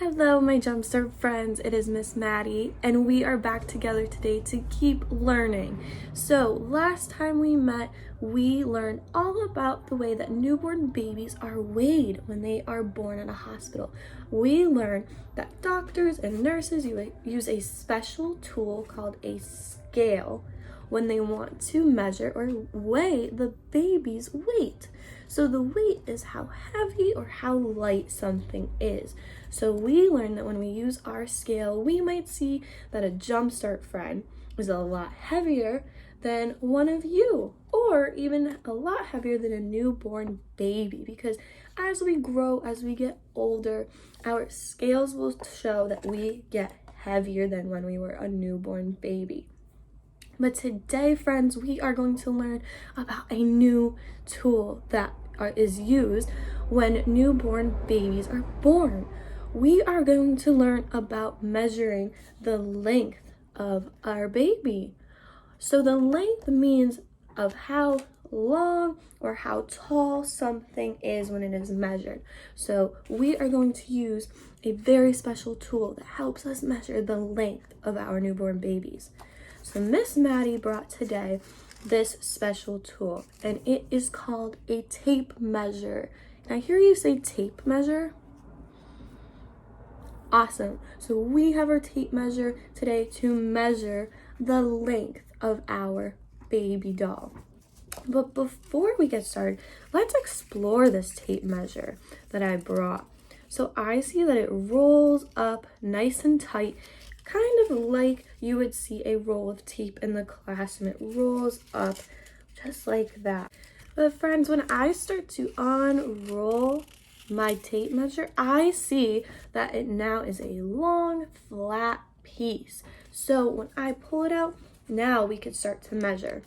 Hello, my Jumpstart friends. It is Miss Maddie, and we are back together today to keep learning. So, last time we met, we learned all about the way that newborn babies are weighed when they are born in a hospital. We learned that doctors and nurses use a special tool called a scale when they want to measure or weigh the baby's weight. So the weight is how heavy or how light something is. So we learned that when we use our scale, we might see that a Jumpstart friend is a lot heavier than one of you, or even a lot heavier than a newborn baby, because as we grow, as we get older, our scales will show that we get heavier than when we were a newborn baby. But today, friends, we are going to learn about a new tool that is used when newborn babies are born. We are going to learn about measuring the length of our baby. So the length means of how long or how tall something is when it is measured. So we are going to use a very special tool that helps us measure the length of our newborn babies. So Miss Maddie brought today this special tool, and it is called a tape measure. Can I hear you say tape measure? Awesome. So we have our tape measure today to measure the length of our baby doll. But before we get started, let's explore this tape measure that I brought. So I see that it rolls up nice and tight, kind of like you would see a roll of tape in the classroom. It rolls up just like that. But friends, when I start to unroll my tape measure, I see that it now is a long, flat piece. So when I pull it out, now we could start to measure.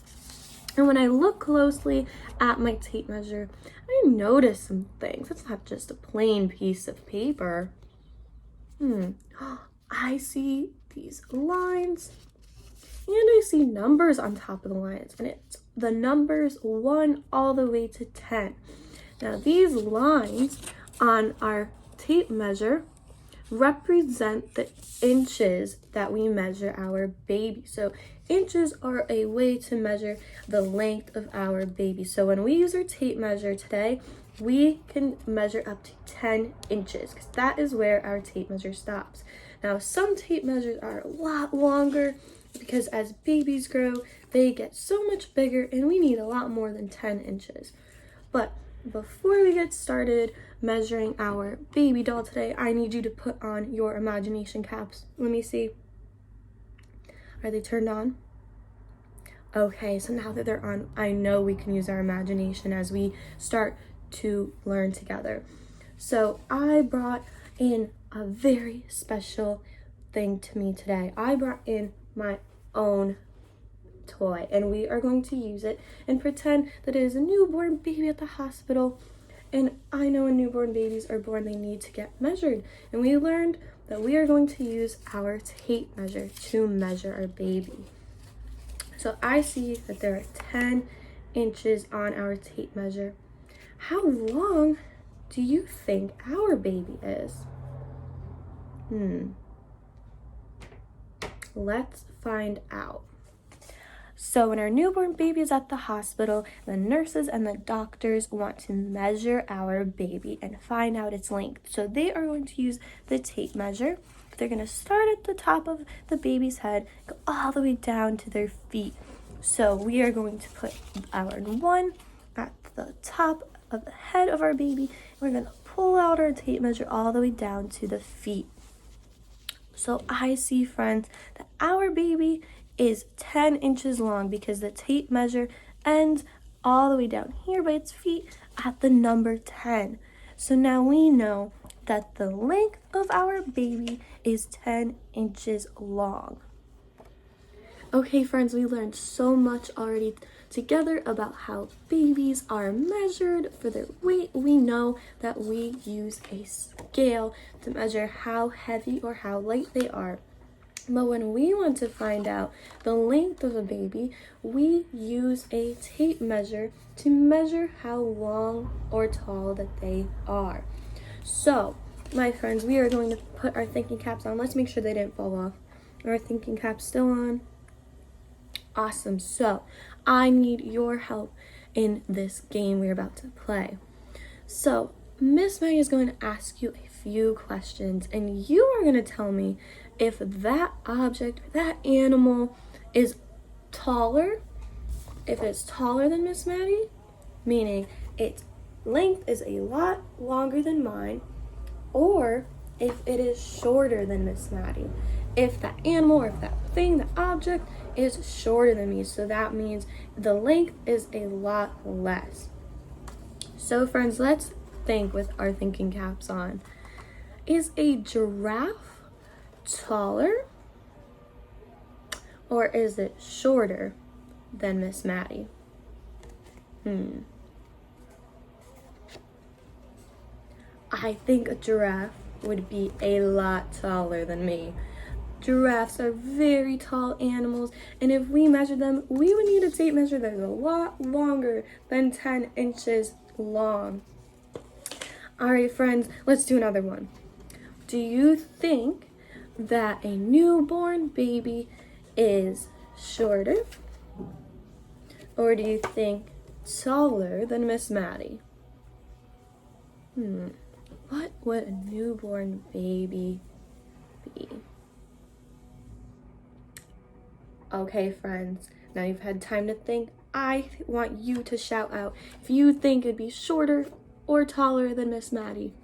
And when I look closely at my tape measure, I notice some things. It's not just a plain piece of paper. I see these lines, and I see numbers on top of the lines, and it's the numbers 1 all the way to 10. Now these lines on our tape measure represent the inches that we measure our baby. So inches are a way to measure the length of our baby. So when we use our tape measure today, we can measure up to 10 inches because that is where our tape measure stops. Now, some tape measures are a lot longer because as babies grow, they get so much bigger and we need a lot more than 10 inches. But before we get started measuring our baby doll today, I need you to put on your imagination caps. Let me see. Are they turned on? Okay, so now that they're on, I know we can use our imagination as we start to learn together. So I brought in a very special thing to me today. I brought in my own toy, and we are going to use it and pretend that it is a newborn baby at the hospital. And I know when newborn babies are born, they need to get measured. And we learned that we are going to use our tape measure to measure our baby. So I see that there are 10 inches on our tape measure. How long do you think our baby is? Let's find out. So when our newborn baby is at the hospital, the nurses and the doctors want to measure our baby and find out its length. So they are going to use the tape measure. They're going to start at the top of the baby's head, go all the way down to their feet. So we are going to put our 1 at the top of the head of our baby. We're going to pull out our tape measure all the way down to the feet. So I see, friends, that our baby is 10 inches long because the tape measure ends all the way down here by its feet at the number 10. So now we know that the length of our baby is 10 inches long. Okay, friends, we learned so much already together about how babies are measured for their weight. We know that we use a scale to measure how heavy or how light they are. But when we want to find out the length of a baby, we use a tape measure to measure how long or tall that they are. So my friends, we are going to put our thinking caps on. Let's make sure they didn't fall off. Our thinking cap's still on. Awesome. So I need your help in this game we're about to play. So Miss Maggie is going to ask you a few questions, and you are going to tell me if that object, that animal is taller, if it's taller than Miss Maddie, meaning its length is a lot longer than mine, or if it is shorter than Miss Maddie. If that animal or if that thing, the object, is shorter than me, so that means the length is a lot less. So friends, let's think with our thinking caps on. Is a giraffe taller, or is it shorter than Miss Maddie? I think a giraffe would be a lot taller than me. Giraffes are very tall animals, and if we measure them, we would need a tape measure that is a lot longer than 10 inches long. All right, friends, let's do another one. Do you think that a newborn baby is shorter, or do you think taller than Miss Maddie? What would a newborn baby be? Okay, friends, now you've had time to think. I want you to shout out if you think it'd be shorter or taller than Miss Maddie.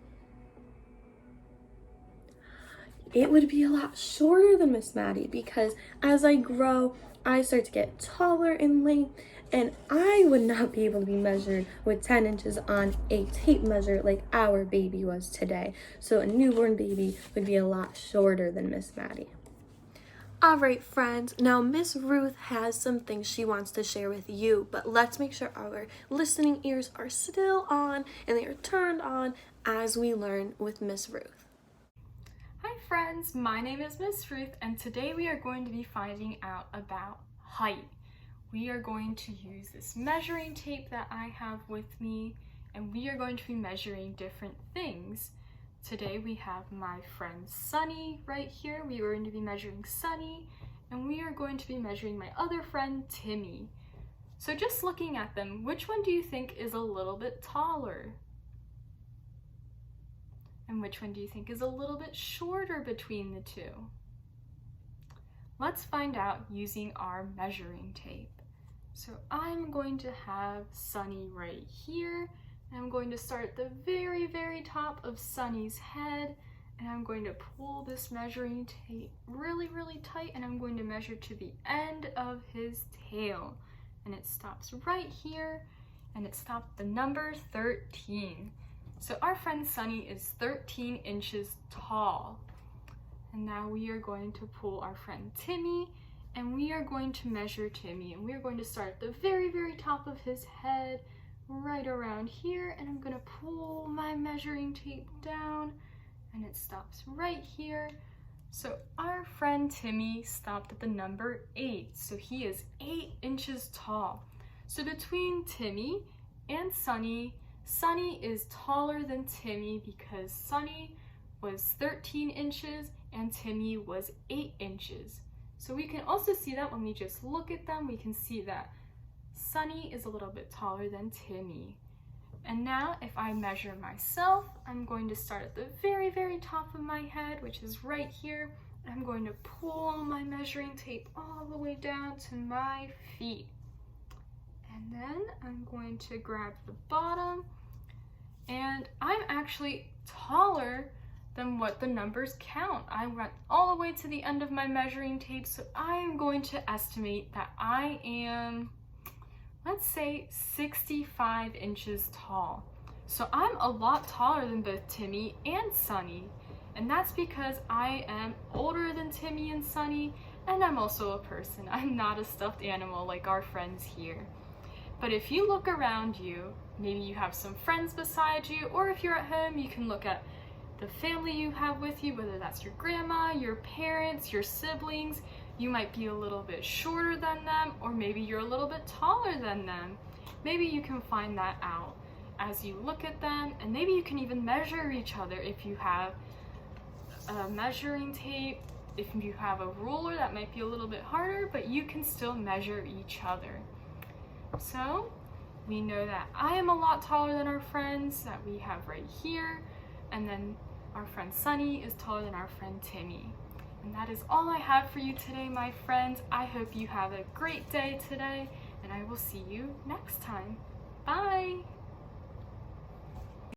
It would be a lot shorter than Miss Maddie, because as I grow, I start to get taller in length, and I would not be able to be measured with 10 inches on a tape measure like our baby was today. So a newborn baby would be a lot shorter than Miss Maddie. All right, friends, now Miss Ruth has some things she wants to share with you, but let's make sure our listening ears are still on and they are turned on as we learn with Miss Ruth. Hi friends, my name is Miss Ruth, and today we are going to be finding out about height. We are going to use this measuring tape that I have with me, and we are going to be measuring different things. Today we have my friend Sunny right here. We are going to be measuring Sunny, and we are going to be measuring my other friend Timmy. So just looking at them, which one do you think is a little bit taller? And which one do you think is a little bit shorter between the two? Let's find out using our measuring tape. So I'm going to have Sunny right here, and I'm going to start at the very, very top of Sunny's head, and I'm going to pull this measuring tape really, really tight, and I'm going to measure to the end of his tail. And it stops right here, and it stopped the number 13. So our friend Sunny is 13 inches tall. And now we are going to pull our friend Timmy, and we are going to measure Timmy, and we are going to start at the very, very top of his head, right around here, and I'm going to pull my measuring tape down, and it stops right here. So our friend Timmy stopped at the number 8, so he is 8 inches tall. So between Timmy and Sunny, Sunny is taller than Timmy because Sunny was 13 inches and Timmy was 8 inches. So we can also see that when we just look at them, we can see that Sunny is a little bit taller than Timmy. And now if I measure myself, I'm going to start at the very, very top of my head, which is right here. I'm going to pull my measuring tape all the way down to my feet. And then I'm going to grab the bottom, and I'm actually taller than what the numbers count. I went all the way to the end of my measuring tape, so I am going to estimate that I am, let's say, 65 inches tall. So I'm a lot taller than both Timmy and Sunny, and that's because I am older than Timmy and Sunny, and I'm also a person. I'm not a stuffed animal like our friends here. But if you look around you, maybe you have some friends beside you, or if you're at home, you can look at the family you have with you, whether that's your grandma, your parents, your siblings. You might be a little bit shorter than them, or maybe you're a little bit taller than them. Maybe you can find that out as you look at them, and maybe you can even measure each other if you have measuring tape. If you have a ruler, that might be a little bit harder, but you can still measure each other. So we know that I am a lot taller than our friends that we have right here, and then our friend Sunny is taller than our friend Timmy. And that is all I have for you today, my friends. I hope you have a great day today, and I will see you next time. Bye!